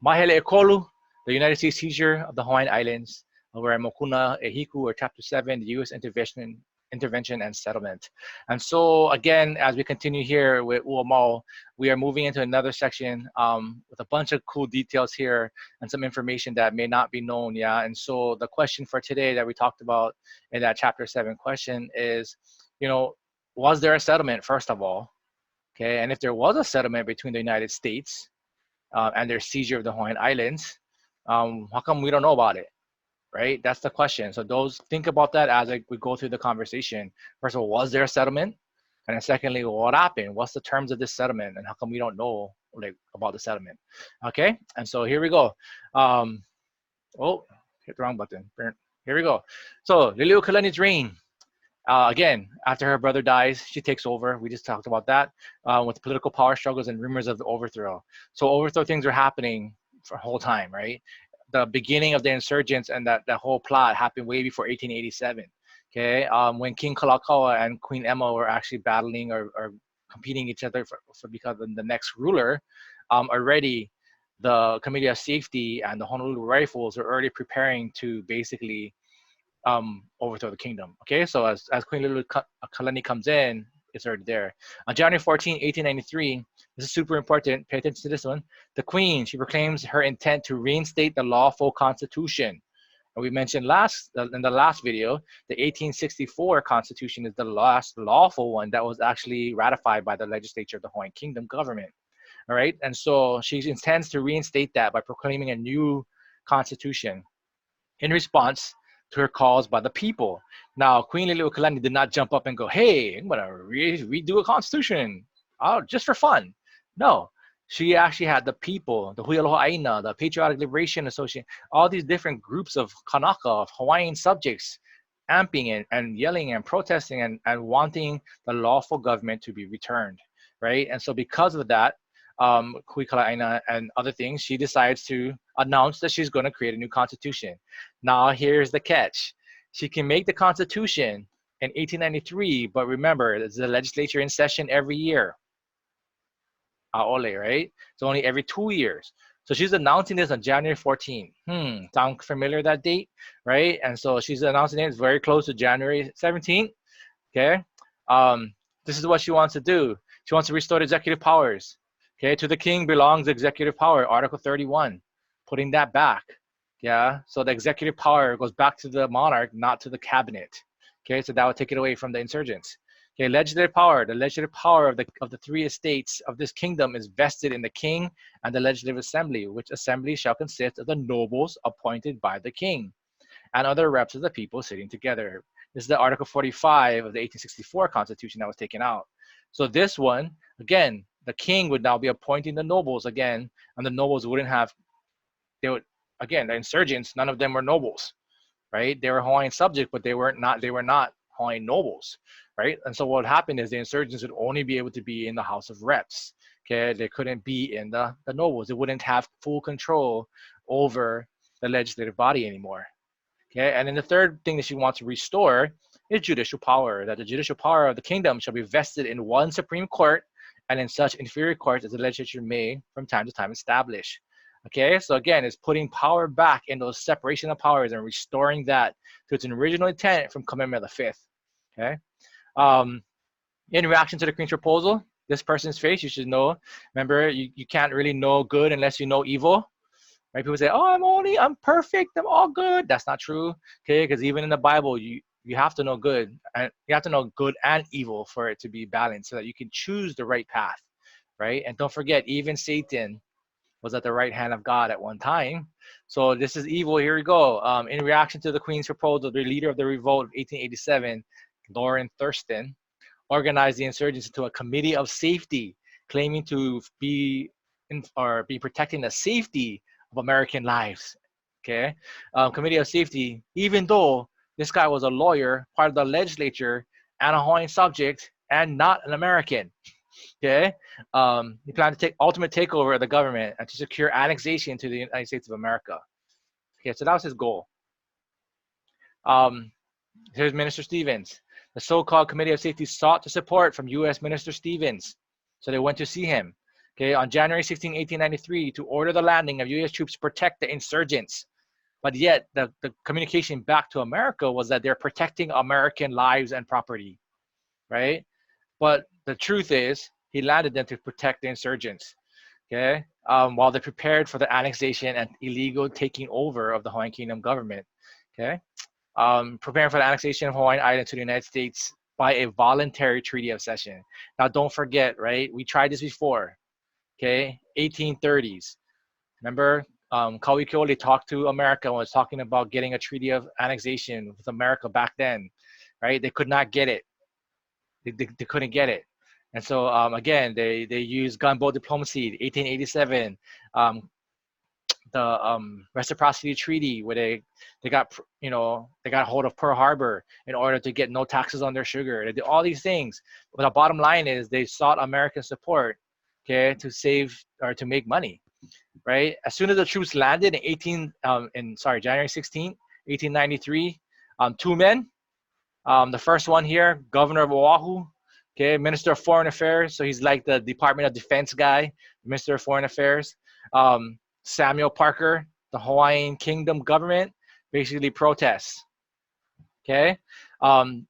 Mahele Ekolu, the United States seizure of the Hawaiian Islands, where Mokuna, Ehiku, or Chapter 7, the U.S. intervention and settlement. And so again, as we continue here with Uamau, we are moving into another section with a bunch of cool details here and some information that may not be known. Yeah. And so the question for today that we talked about in that Chapter 7 question is, was there a settlement, first of all? Okay. And if there was a settlement between the United States and their seizure of the Hawaiian Islands, how come we don't know about it? Right? That's the question. So think about that as we go through the conversation. First of all, was there a settlement? And then secondly, what happened? What's the terms of this settlement? And how come we don't know about the settlement? Okay, and so here we go. Hit the wrong button. Here we go. So Liliuokalani's reign. Again, after her brother dies, she takes over. We just talked about that with political power struggles and rumors of the overthrow. So overthrow things are happening for a whole time, right? The beginning of the insurgents and that whole plot happened way before 1887. Okay, when King Kalakaua and Queen Emma were actually battling or competing each other for because of the next ruler, already the Committee of Safety and the Honolulu Rifles are already preparing to basically overthrow the kingdom. Okay, so as Queen Liliuokalani comes in, it's already there. On January 14, 1893, this is super important. Pay attention to this one. The Queen, she proclaims her intent to reinstate the lawful Constitution. And we mentioned in the last video, the 1864 Constitution is the last lawful one that was actually ratified by the legislature of the Hawaiian Kingdom government. All right, and so she intends to reinstate that by proclaiming a new constitution in response to her calls by the people. Now, Queen Liliuokalani did not jump up and go, "Hey, I'm gonna redo a constitution, just for fun." No, she actually had the people, the Huialoha Aina, the Patriotic Liberation Association, all these different groups of Kanaka, of Hawaiian subjects, amping and yelling and protesting and wanting the lawful government to be returned, right? And so because of that, Huikala Aina and other things, she decides to announce that she's going to create a new constitution. Now, here's the catch. She can make the constitution in 1893, but remember, it's the legislature in session every year. Aole, right? It's only every 2 years. So she's announcing this on January 14. Sound familiar, that date, right? And so she's announcing it. It's very close to January 17th. Okay. This is what she wants to do. She wants to restore the executive powers. Okay, to the king belongs the executive power, Article 31, putting that back. Yeah, so the executive power goes back to the monarch, not to the cabinet. Okay, so that would take it away from the insurgents. Okay, legislative power. The legislative power of the three estates of this kingdom is vested in the king and the legislative assembly, which assembly shall consist of the nobles appointed by the king and other reps of the people sitting together. This is the Article 45 of the 1864 Constitution that was taken out. So this one, again, the king would now be appointing the nobles again, and the nobles wouldn't have, the insurgents, none of them were nobles, right? They were Hawaiian subject, but they were not Hawaiian nobles, right? And so what happened is the insurgents would only be able to be in the House of Reps, okay? They couldn't be in the nobles. They wouldn't have full control over the legislative body anymore, okay? And then the third thing that she wants to restore is judicial power, that the judicial power of the kingdom shall be vested in one Supreme Court and in such inferior courts as the legislature may from time to time establish. Okay, so again, it's putting power back in those separation of powers and restoring that to its original intent from Kamehameha V. Okay, in reaction to the Queen's proposal, this person's face, you should know. Remember, you can't really know good unless you know evil. Right? People say, "Oh, I'm perfect, I'm all good." That's not true. Okay, because even in the Bible, you have to know good, and you have to know good and evil for it to be balanced so that you can choose the right path, right? And don't forget, even Satan was at the right hand of God at one time. So this is evil. Here we go. In reaction to the Queen's proposal, the leader of the revolt of 1887, Lauren Thurston, organized the insurgents into a committee of safety, claiming to be protecting the safety of American lives. Okay, committee of safety, even though this guy was a lawyer, part of the legislature, and a Hawaiian subject, and not an American. Okay, he planned to take ultimate takeover of the government and to secure annexation to the United States of America. Okay, so that was his goal. Here's Minister Stevens. The so-called Committee of Safety sought to support from U.S. Minister Stevens, so they went to see him. okay, on January 16, 1893, to order the landing of U.S. troops to protect the insurgents. But yet, the communication back to America was that they're protecting American lives and property, right? But the truth is, he landed them to protect the insurgents, okay, while they prepared for the annexation and illegal taking over of the Hawaiian Kingdom government, okay, preparing for the annexation of Hawaiian Island to the United States by a voluntary treaty of cession. Now, don't forget, right? We tried this before, okay, 1830s. Remember, Kauikeole talked to America and was talking about getting a treaty of annexation with America back then, right? They could not get it. They couldn't get it. And so again, they used gunboat diplomacy, 1887, the reciprocity treaty where they got they got a hold of Pearl Harbor in order to get no taxes on their sugar. They did all these things, but the bottom line is they sought American support, okay, to save or to make money, right? As soon as the troops landed in January 16th, 1893, two men. The first one here, Governor of Oahu, okay, Minister of Foreign Affairs. So he's like the Department of Defense guy, Minister of Foreign Affairs. Samuel Parker, the Hawaiian Kingdom government, basically protests. Okay, and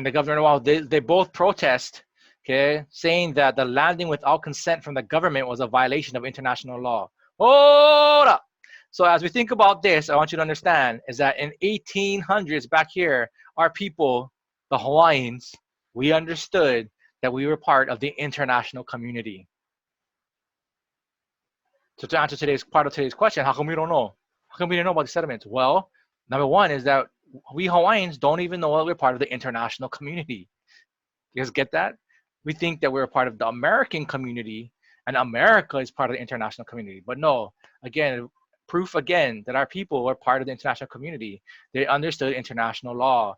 the governor of Oahu, they both protest. Okay, saying that the landing without consent from the government was a violation of international law. Hold up. So as we think about this, I want you to understand is that in 1800s back here, our people, the Hawaiians, we understood that we were part of the international community. So to answer today's question, how come we don't know? How come we didn't know about the settlements? Well, number one is that we Hawaiians don't even know that we're part of the international community. You guys get that? We think that we're a part of the American community and America is part of the international community. But no, again, proof again that our people were part of the international community. They understood international law.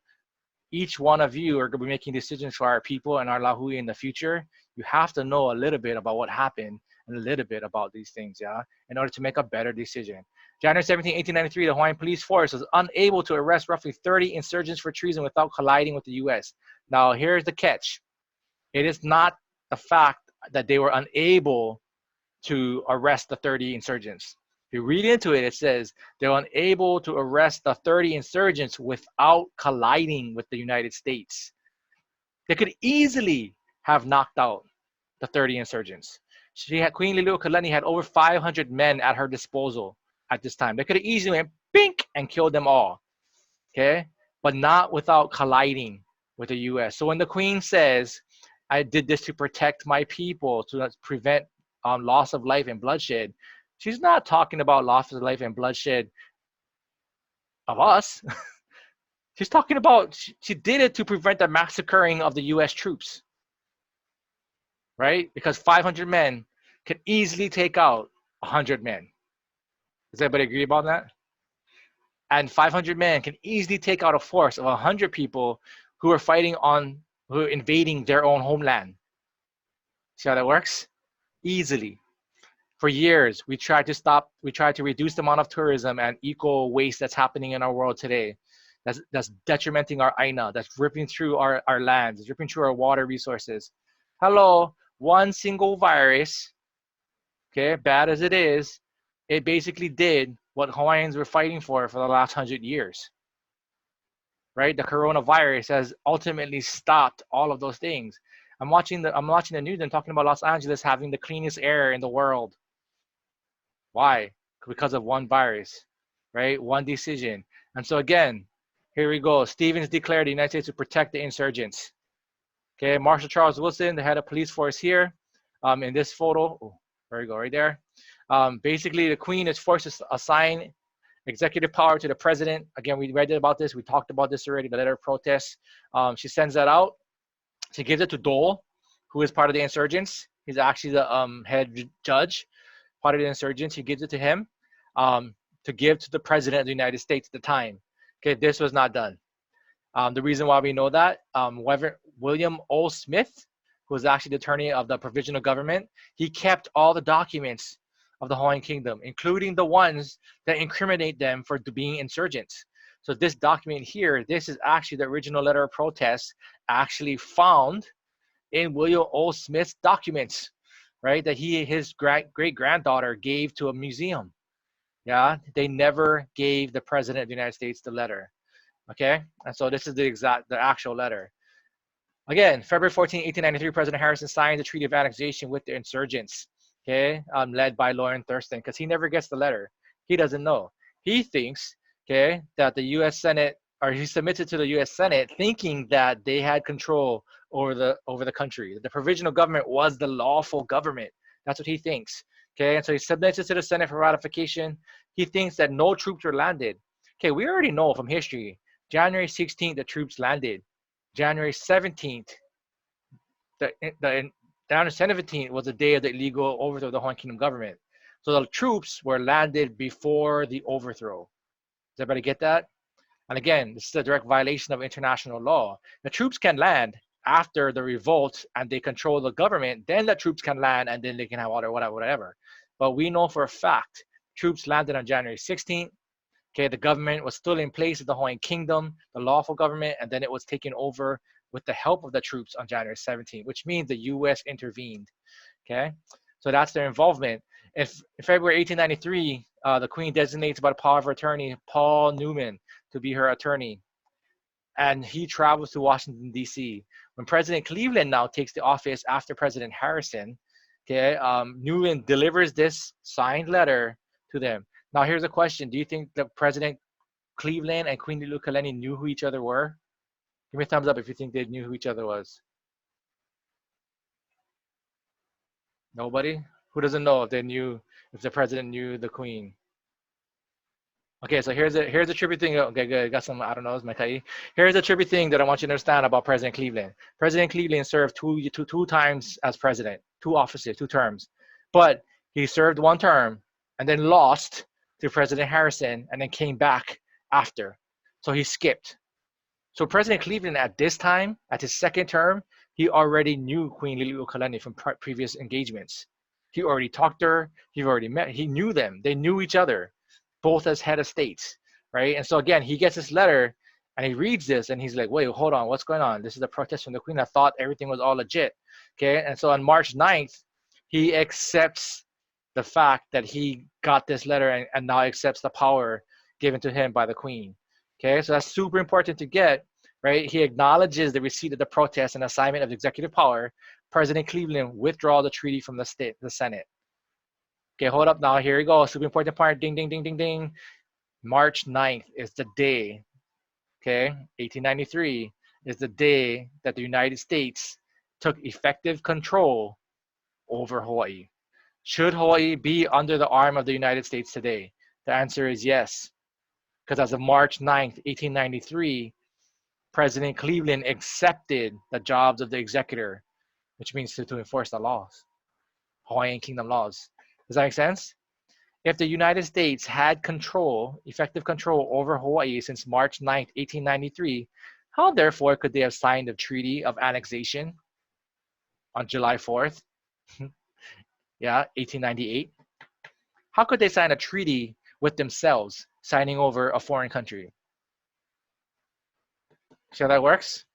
Each one of you are going to be making decisions for our people and our lahui in the future. You have to know a little bit about what happened and a little bit about these things, yeah, in order to make a better decision. January 17, 1893, the Hawaiian police force was unable to arrest roughly 30 insurgents for treason without colliding with the U.S. Now, here's the catch. It is not the fact that they were unable to arrest the 30 insurgents. If you read into it, it says they were unable to arrest the 30 insurgents without colliding with the United States. They could easily have knocked out the 30 insurgents. Queen Liliuokalani had over 500 men at her disposal at this time. They could have easily went bink and killed them all, okay? But not without colliding with the U.S. So when the Queen says, I did this to protect my people, to prevent loss of life and bloodshed, she's not talking about loss of life and bloodshed of us. She's talking about, she did it to prevent the massacring of the U.S. troops, right? Because 500 men can easily take out 100 men. Does everybody agree about that? And 500 men can easily take out a force of 100 people who are who are invading their own homeland. See how that works? Easily. For years, we tried to reduce the amount of tourism and eco waste that's happening in our world today. That's detrimenting our aina, that's ripping through our lands, it's ripping through our water resources. Hello, one single virus, okay, bad as it is, it basically did what Hawaiians were fighting for the last 100 years. Right? The coronavirus has ultimately stopped all of those things. I'm watching the news and talking about Los Angeles having the cleanest air in the world. Why? Because of one virus, right? One decision. And so again, here we go. Stevens declared the United States to protect the insurgents. Okay, Marshal Charles Wilson, the head of police force here. In this photo, there we go, right there. Basically, the Queen is forced to assign executive power to the president. Again, we read about this. We talked about this already, the letter of protest. She sends that out. She gives it to Dole, who is part of the insurgents. He's actually the head judge, part of the insurgents. He gives it to him to give to the president of the United States at the time. Okay, this was not done. The reason why we know that, William O. Smith, who was actually the attorney of the provisional government, he kept all the documents of the Hawaiian Kingdom, including the ones that incriminate them for being insurgents. So this document here, this is actually the original letter of protest actually found in William O. Smith's documents, right? That his great granddaughter gave to a museum. Yeah, they never gave the president of the United States the letter. Okay, and so this is the actual letter. Again, February 14, 1893, President Harrison signed the Treaty of Annexation with the insurgents, okay, led by Lawrence Thurston, because he never gets the letter. He doesn't know. He thinks, okay, that the U.S. Senate, or he submitted to the U.S. Senate thinking that they had control over the country. The provisional government was the lawful government. That's what he thinks. Okay, and so he submits it to the Senate for ratification. He thinks that no troops were landed. Okay, we already know from history. January 16th, the troops landed. January 17th, January 17th was the day of the illegal overthrow of the Hawaiian Kingdom government. So the troops were landed before the overthrow. Does everybody get that? And again, this is a direct violation of international law. The troops can land after the revolt and they control the government, then the troops can land and then they can have order, whatever. But we know for a fact troops landed on January 16th. Okay, the government was still in place of the Hawaiian Kingdom, the lawful government, and then it was taken over with the help of the troops on January 17th, which means the U.S. intervened. Okay, so that's their involvement. In February 1893, the Queen designates by the power of her attorney, Paul Newman, to be her attorney, and he travels to Washington, D.C. When President Cleveland now takes the office after President Harrison, okay, Newman delivers this signed letter to them. Now, here's a question. Do you think that President Cleveland and Queen Liliuokalani knew who each other were? Give me a thumbs up if you think they knew who each other was. Nobody? Who doesn't know if the president knew the queen? Okay, so here's a trivia thing. Okay, good. Got some, I don't know, it's my kai. Here's a trivia thing that I want you to understand about President Cleveland. President Cleveland served two times as president, two offices, two terms. But he served one term and then lost to President Harrison and then came back after. So he skipped. So President Cleveland at this time, at his second term, he already knew Queen Liliuokalani from previous engagements. He already talked to her. He already met. He knew them. They knew each other, both as head of states, right? And so again, he gets this letter and he reads this and he's like, wait, hold on, what's going on? This is a protest from the Queen. I thought everything was all legit, okay? And so on March 9th, he accepts the fact that he got this letter and now accepts the power given to him by the Queen. Okay, so that's super important to get, right? He acknowledges the receipt of the protest and assignment of executive power. President Cleveland withdraw the treaty from the Senate. Okay, hold up now. Here we go. Super important part. Ding, ding, ding, ding, ding. March 9th is the day, okay, 1893 is the day that the United States took effective control over Hawaii. Should Hawaii be under the arm of the United States today? The answer is yes. Because as of March 9th, 1893, President Cleveland accepted the jobs of the executor, which means to enforce the laws, Hawaiian Kingdom laws. Does that make sense? If the United States had control, effective control over Hawaii since March 9th, 1893, how therefore could they have signed a treaty of annexation on July 4th? Yeah, 1898. How could they sign a treaty with themselves, signing over a foreign country? See how that works?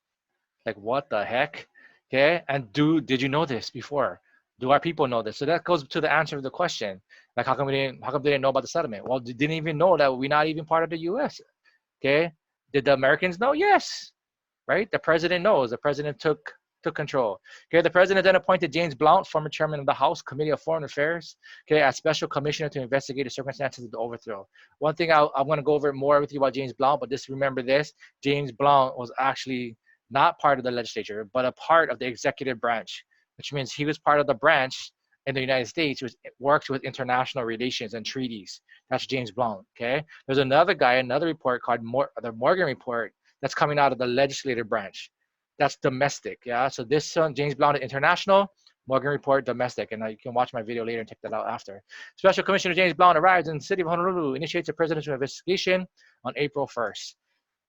Like, what the heck? Okay, and did you know this before? Do our people know this? So that goes to the answer of the question. Like, how come they didn't know about the settlement? Well, they didn't even know that we're not even part of the U.S. Okay, did the Americans know? Yes, right? The president knows. The president took control. Okay, the president then appointed James Blount, former chairman of the House Committee of Foreign Affairs, okay, as special commissioner to investigate the circumstances of the overthrow. One thing I'm going to go over more with you about James Blount, but just remember this: James Blount was actually not part of the legislature, but a part of the executive branch, which means he was part of the branch in the United States which works with international relations and treaties. That's James Blount. Okay, there's another guy, another report called the Morgan Report that's coming out of the legislative branch. That's domestic, yeah. So this one, James Blount, international, Morgan Report, domestic, and you can watch my video later and check that out after. Special Commissioner James Blount arrives in the city of Honolulu, initiates a presidential investigation on April 1st.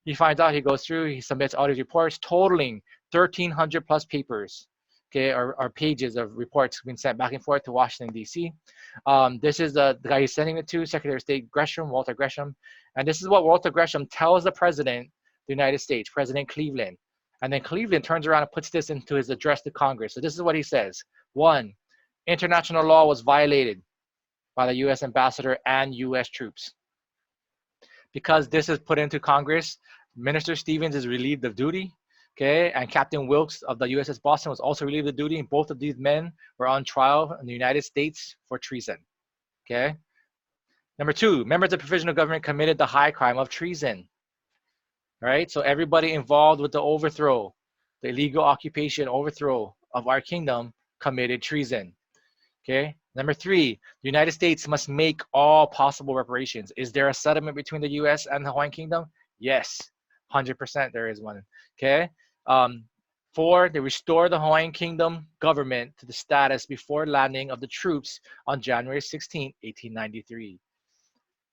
He finds out, he goes through, he submits all these reports, totaling 1,300 plus papers, okay, or pages of reports being sent back and forth to Washington, D.C. This is the guy he's sending it to, Secretary of State Gresham, Walter Gresham, and this is what Walter Gresham tells the President of the United States, President Cleveland. And then Cleveland turns around and puts this into his address to Congress. So this is what he says. 1, International law was violated by the U.S. ambassador and U.S. troops. Because this is put into Congress, Minister Stevens is relieved of duty. Okay, and Captain Wilkes of the USS Boston was also relieved of duty. And both of these men were on trial in the United States for treason. Okay. Number two, members of the provisional government committed the high crime of treason. All right. So everybody involved with the overthrow, the illegal occupation overthrow of our kingdom committed treason. Okay. Number three, the United States must make all possible reparations. Is there a settlement between the U.S. and the Hawaiian Kingdom? Yes, 100% there is one. Okay. Four, they restore the Hawaiian Kingdom government to the status before landing of the troops on January 16, 1893.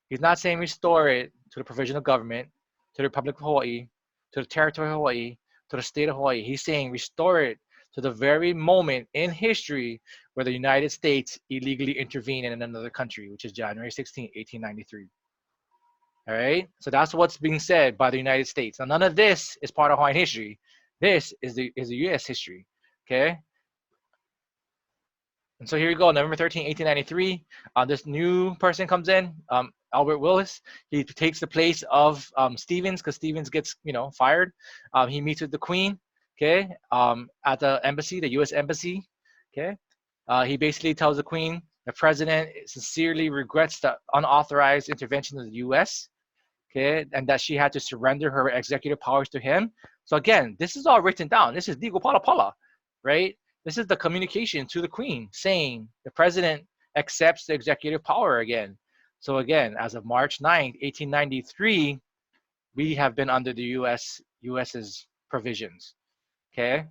He's not saying restore it to the provisional government, to the Republic of Hawaii, to the territory of Hawaii, to the state of Hawaii. He's saying restore it to the very moment in history where the United States illegally intervened in another country, which is January 16, 1893. All right? So that's what's being said by the United States. Now, none of this is part of Hawaiian history. This is the U.S. history. Okay? And so here we go, November 13, 1893. This new person comes in, Albert Willis. He takes the place of Stevens because Stevens gets, fired. He meets with the Queen, okay, at the embassy, the U.S. embassy, okay. He basically tells the Queen the president sincerely regrets the unauthorized intervention of the U.S., okay, and that she had to surrender her executive powers to him. So again, this is all written down. This is legal pala pala, right? This is the communication to the Queen saying the president accepts the executive power again. So again, as of March 9th, 1893, we have been under the US's provisions. Okay?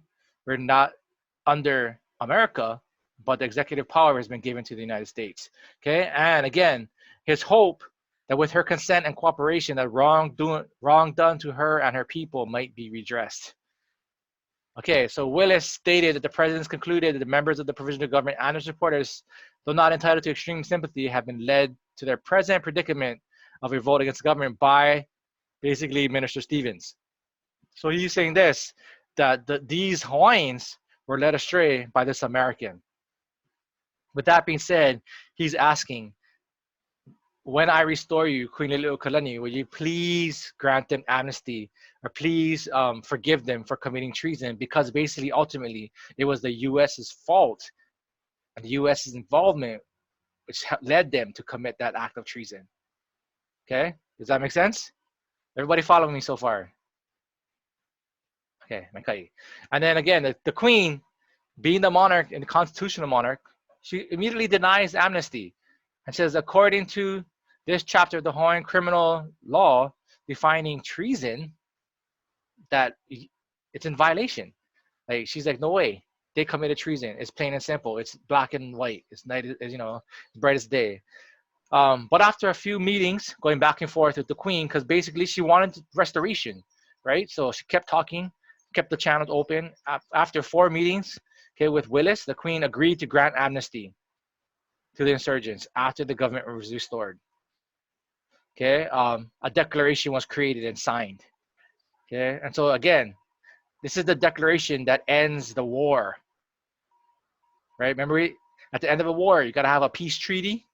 We're not under America, but the executive power has been given to the United States. Okay? And again, his hope that with her consent and cooperation, that wrong done to her and her people might be redressed. Okay, so Willis stated that the president concluded that the members of the provisional government and their supporters, though not entitled to extreme sympathy, have been led to their present predicament of revolt against the government by basically Minister Stevens. So he's saying this, that these Hawaiians were led astray by this American. With that being said, he's asking, when I restore you, Queen Liliuokalani, will you please grant them amnesty or please forgive them for committing treason? Because basically, ultimately, it was the U.S.'s fault and the U.S.'s involvement which led them to commit that act of treason. Okay? Does that make sense? Everybody following me so far? Okay, Makai. And then again, the Queen, being the monarch and the constitutional monarch, she immediately denies amnesty and says, according to this chapter of the Hawaiian criminal law defining treason, that it's in violation. Like, she's like, no way, they committed treason. It's plain and simple. It's black and white. It's night, bright as day. But after a few meetings, going back and forth with the Queen, because basically she wanted restoration, right? So she kept talking, kept the channels open. After 4 meetings, okay, with Willis, the Queen agreed to grant amnesty to the insurgents after the government was restored. Okay, a declaration was created and signed. Okay, and so again, this is the declaration that ends the war. Right? Remember, at the end of a war, you got to have a peace treaty,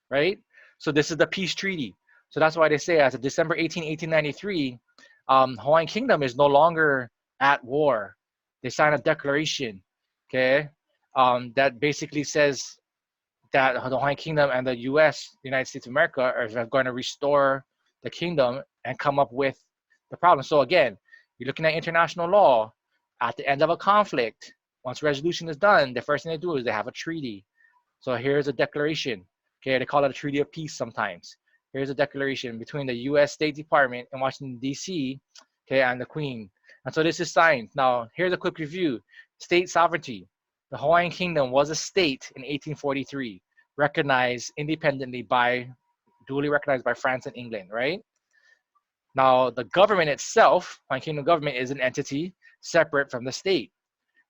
right? So this is the peace treaty. So that's why they say, as of December 18, 1893, Hawaiian Kingdom is no longer at war. They sign a declaration, okay, that basically says that the Hawaiian Kingdom and the U.S., the United States of America, are going to restore the kingdom and come up with the problem. So again, you're looking at international law. At the end of a conflict, once resolution is done, the first thing they do is they have a treaty. So here's a declaration. Okay, they call it a treaty of peace sometimes. Here's a declaration between the U.S. State Department in Washington, D.C., okay, and the Queen. And so this is signed. Now, here's a quick review. State sovereignty. The Hawaiian Kingdom was a state in 1843, recognized independently duly recognized by France and England, right? Now, the government itself, Hawaiian Kingdom government, is an entity separate from the state,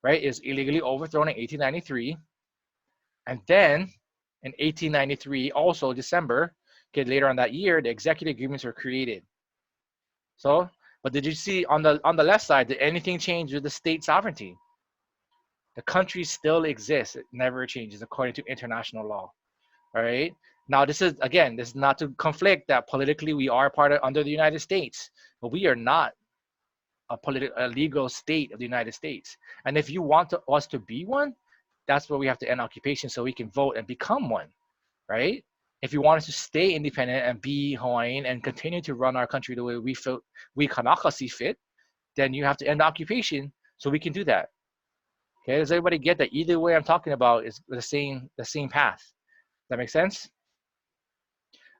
right? It was illegally overthrown in 1893. And then in 1893, also December, okay, later on that year, the executive agreements were created. So, but did you see on the left side, did anything change with the state sovereignty? The country still exists. It never changes according to international law. All right. Now, this is again, this is not to conflict that politically we are part of under the United States, but we are not a legal state of the United States. And if you want us to be one, that's where we have to end occupation so we can vote and become one, right? If you want us to stay independent and be Hawaiian and continue to run our country the way we Kanaka see fit, then you have to end occupation so we can do that. Okay, does everybody get that? Either way I'm talking about is the same path. That makes sense?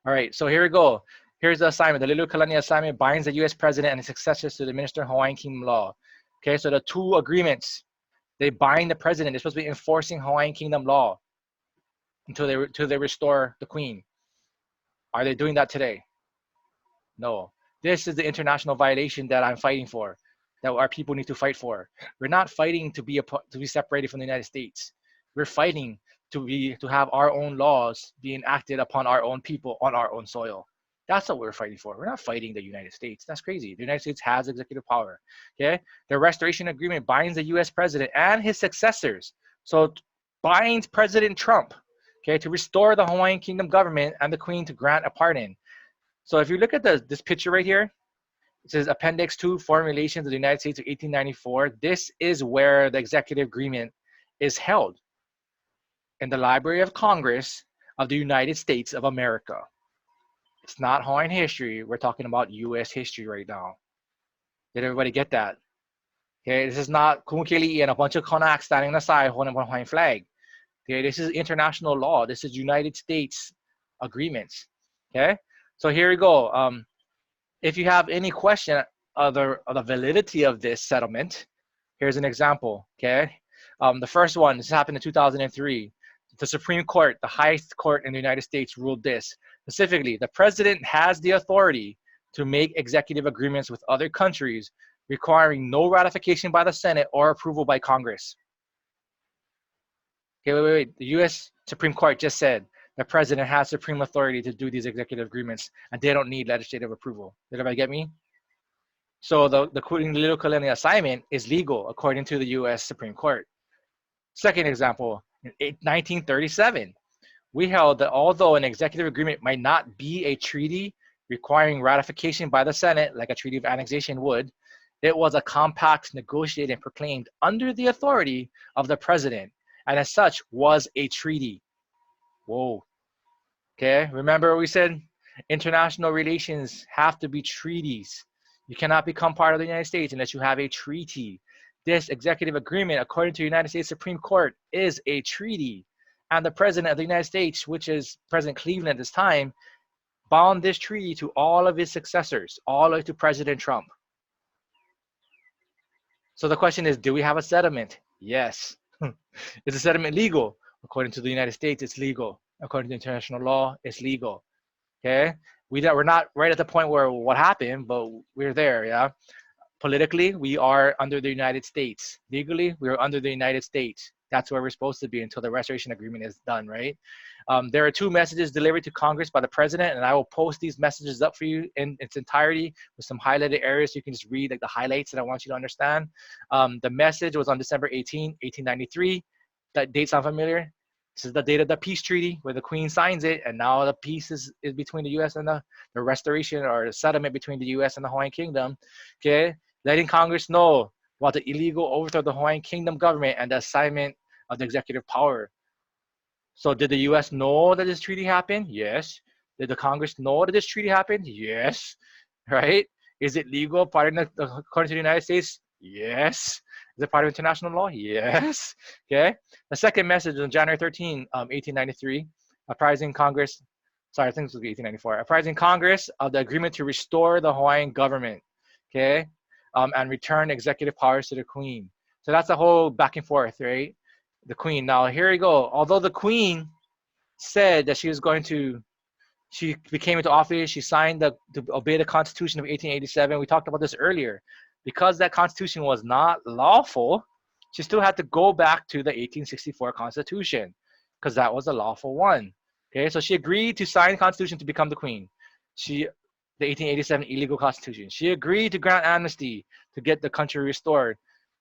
All right, so here we go. Here's the assignment. The Lilu Kalani assignment binds the U.S. president and his successors to administer Hawaiian Kingdom law. Okay, so the two agreements, they bind the president. They're supposed to be enforcing Hawaiian Kingdom law until they restore the queen. Are they doing that today? No. This is the international violation that I'm fighting for, that our people need to fight for. We're not fighting to be separated from the United States. We're fighting to have our own laws being acted upon our own people on our own soil. That's what we're fighting for. We're not fighting the United States. That's crazy. The United States has executive power. Okay, the restoration agreement binds the U.S. president and his successors. So it binds President Trump, okay, to restore the Hawaiian Kingdom government and the Queen to grant a pardon. So if you look at this picture right here, it says Appendix 2, Foreign Relations of the United States of 1894. This is where the executive agreement is held, in the Library of Congress of the United States of America. It's not Hawaiian history. We're talking about U.S. history right now. Did everybody get that? Okay, this is not Kumukeli and a bunch of Konaks standing on the side holding a Hawaiian flag. Okay, this is international law. This is United States agreements. Okay, so here we go. If you have any question of the validity of this settlement, here's an example. Okay, the first one, this happened in 2003. The Supreme Court, the highest court in the United States, ruled this. Specifically, the president has the authority to make executive agreements with other countries requiring no ratification by the Senate or approval by Congress. Okay, wait. The U.S. Supreme Court just said the president has supreme authority to do these executive agreements, and they don't need legislative approval. Did everybody get me? So the Little Kalani assignment is legal according to the U.S. Supreme Court. Second example, in 1937, we held that although an executive agreement might not be a treaty requiring ratification by the Senate, like a treaty of annexation would, it was a compact negotiated and proclaimed under the authority of the president, and as such was a treaty. Whoa. Okay, remember what we said? International relations have to be treaties. You cannot become part of the United States unless you have a treaty. This executive agreement, according to the United States Supreme Court, is a treaty. And the president of the United States, which is President Cleveland at this time, bound this treaty to all of his successors, all the way to President Trump. So the question is, do we have a settlement? Yes. Is the settlement legal? According to the United States, it's legal. According to international law, it's legal. Okay? We're not right at the point where what happened, but we're there, yeah? Politically, we are under the United States. Legally, we are under the United States. That's where we're supposed to be until the restoration agreement is done, right? There are 2 messages delivered to Congress by the president, and I will post these messages up for you in its entirety with some highlighted areas so you can just read like the highlights that I want you to understand. The message was on December 18, 1893. That date sound familiar? This is the date of the peace treaty where the Queen signs it, and now the peace is between the U.S. and the restoration or the settlement between the U.S. and the Hawaiian Kingdom. Okay, letting Congress know about the illegal overthrow of the Hawaiian Kingdom government and the assignment of the executive power. So did the U.S. know that this treaty happened? Yes. Did the Congress know that this treaty happened? Yes. Right? Is it legal according to the United States? Yes. Is it part of international law? Yes. Okay. The second message on January 13, 1893, apprising Congress, sorry, I think this was 1894, apprising Congress of the agreement to restore the Hawaiian government, okay, and return executive powers to the Queen. So that's a whole back and forth, right? The Queen. Now, here we go. Although the Queen said that she came into office, she signed to obey the Constitution of 1887. We talked about this earlier. Because that Constitution was not lawful, she still had to go back to the 1864 Constitution because that was the lawful one. Okay, so she agreed to sign the Constitution to become the Queen. The 1887 illegal Constitution. She agreed to grant amnesty to get the country restored.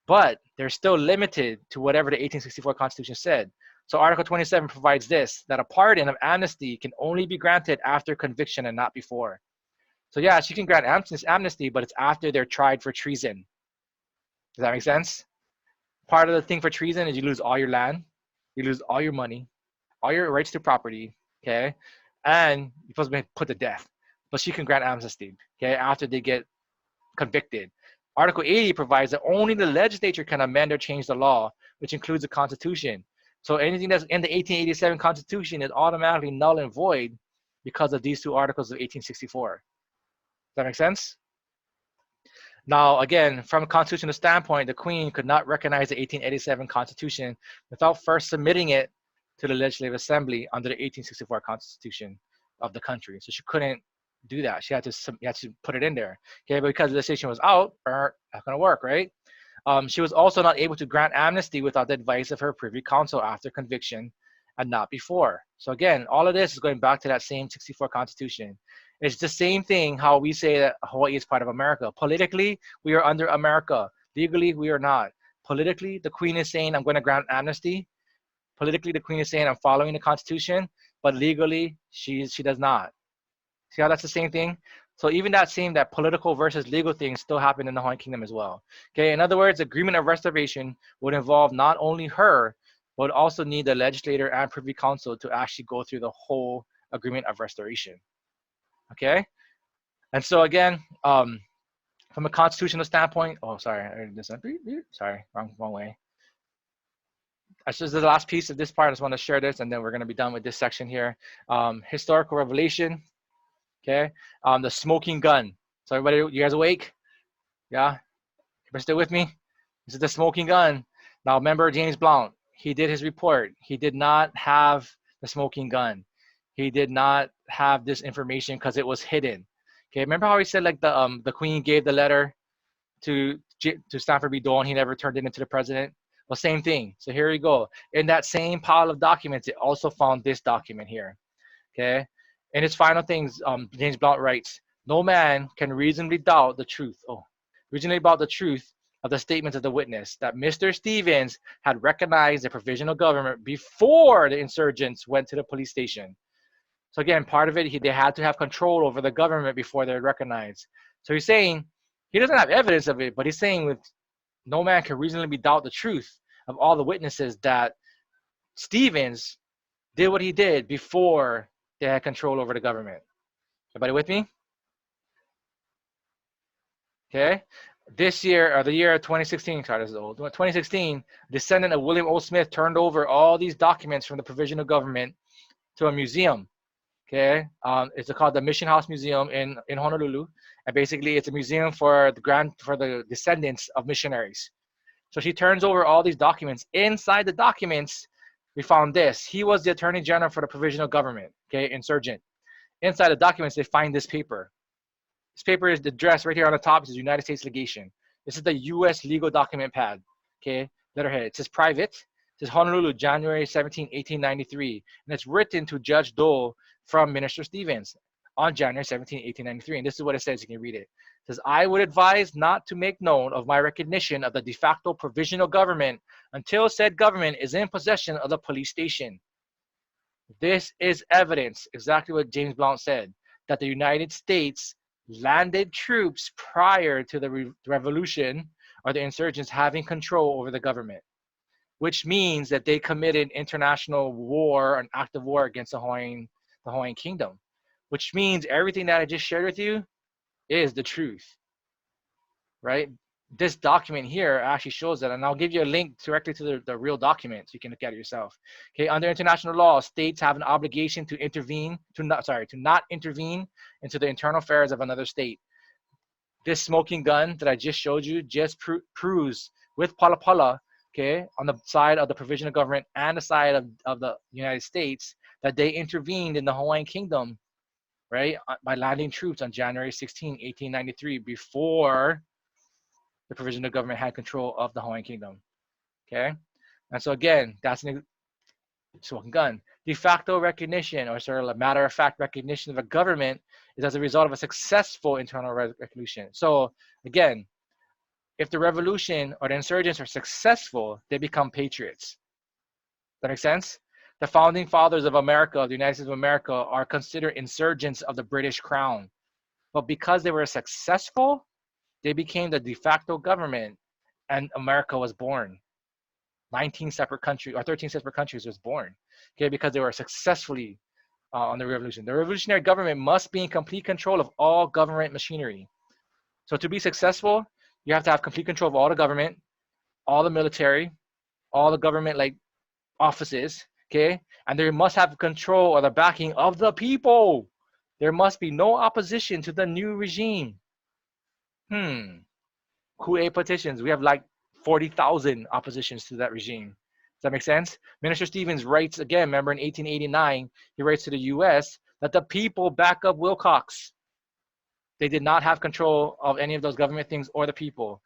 but they're still limited to whatever the 1864 Constitution said. So Article 27 provides this, that a pardon of amnesty can only be granted after conviction and not before. So yeah, she can grant amnesty, but it's after they're tried for treason. Does that make sense? Part of the thing for treason is you lose all your land, you lose all your money, all your rights to property, okay? And you're supposed to be put to death. But she can grant amnesty, okay, after they get convicted. Article 80 provides that only the legislature can amend or change the law, which includes the Constitution. So anything that's in the 1887 Constitution is automatically null and void because of these two articles of 1864. Does that make sense? Now, again, from a constitutional standpoint, the Queen could not recognize the 1887 Constitution without first submitting it to the Legislative Assembly under the 1864 Constitution of the country. So she couldn't do that. She had to put it in there. Okay, but because the legislation was out, not gonna work, right? She was also not able to grant amnesty without the advice of her Privy Council after conviction and not before. So again, all of this is going back to that same 64 Constitution. It's the same thing how we say that Hawaii is part of America. Politically, we are under America. Legally, we are not. Politically, the Queen is saying, I'm going to grant amnesty. Politically, the Queen is saying, I'm following the Constitution. But legally, she does not. See how that's the same thing? So even that political versus legal thing still happened in the Hawaiian Kingdom as well. Okay, in other words, agreement of restoration would involve not only her, but also need the legislator and Privy Council to actually go through the whole agreement of restoration. Okay, and so again, from a constitutional standpoint, sorry, wrong way. That's just the last piece of this part. I just want to share this, and then we're going to be done with this section here. Historical revelation. Okay, the smoking gun. So everybody, you guys awake? Yeah, everybody still with me? This is the smoking gun. Now remember James Blount. He did his report. He did not have the smoking gun. He did not have this information because it was hidden. Okay, remember how he said like the Queen gave the letter to Stanford B. Dole and he never turned it into the president? Well, same thing. So here we go. In that same pile of documents, it also found this document here. Okay, in its final things, James Blount writes, "No man can reasonably doubt the truth. Reasonably about the truth of the statements of the witness that Mr. Stevens had recognized the provisional government before the insurgents went to the police station." So again, part of it, they had to have control over the government before they're recognized. So he's saying he doesn't have evidence of it, but he's saying with no man can reasonably doubt the truth of all the witnesses that Stevens did what he did before they had control over the government. Everybody with me? Okay. This year, or the year of 2016, sorry, this is old. 2016, descendant of William O. Smith turned over all these documents from the provisional government to a museum. Okay, it's called the Mission House Museum in Honolulu, and basically it's a museum for the descendants of missionaries. So she turns over all these documents. Inside the documents, we found this. He was the Attorney General for the provisional government. Okay, insurgent. Inside the documents, they find this paper. This paper is addressed right here on the top. It says United States Legation. This is the U.S. legal document pad. Okay, letterhead. It says private. It says Honolulu, January 17, 1893, and it's written to Judge Dole from Minister Stevens on January 17, 1893. And this is what it says. You can read it. It says, "I would advise not to make known of my recognition of the de facto provisional government until said government is in possession of the police station." This is evidence, exactly what James Blount said, that the United States landed troops prior to the revolution or the insurgents having control over the government, which means that they committed international war, an act of war against the Hawaiian Kingdom, which means everything that I just shared with you is the truth, right? This document here actually shows that, and I'll give you a link directly to the real document so you can look at it yourself. Okay, under international law, states have an obligation to not intervene into the internal affairs of another state. This smoking gun that I just showed you just proves with Palapala, okay, on the side of the provisional government and the side of the United States, that they intervened in the Hawaiian Kingdom, right, by landing troops on January 16, 1893, before the provisional government had control of the Hawaiian Kingdom. Okay, and so again, that's an smoking gun. De facto recognition, or sort of a matter of fact recognition of a government, is as a result of a successful internal revolution. So again, If the revolution or the insurgents are successful, they become patriots. That makes sense? The founding fathers of America, the United States of America, are considered insurgents of the British crown. But because they were successful, they became the de facto government, and America was born. 19 separate countries or 13 separate countries was born, okay, because they were successfully on the revolution. The revolutionary government must be in complete control of all government machinery. So to be successful, you have to have complete control of all the government, all the military, all the government like offices, okay? And they must have control or the backing of the people. There must be no opposition to the new regime. Hmm. Who petitions? We have like 40,000 oppositions to that regime. Does that make sense? Minister Stevens writes again, remember in 1889, he writes to the US that the people back up Wilcox. They did not have control of any of those government things or the people.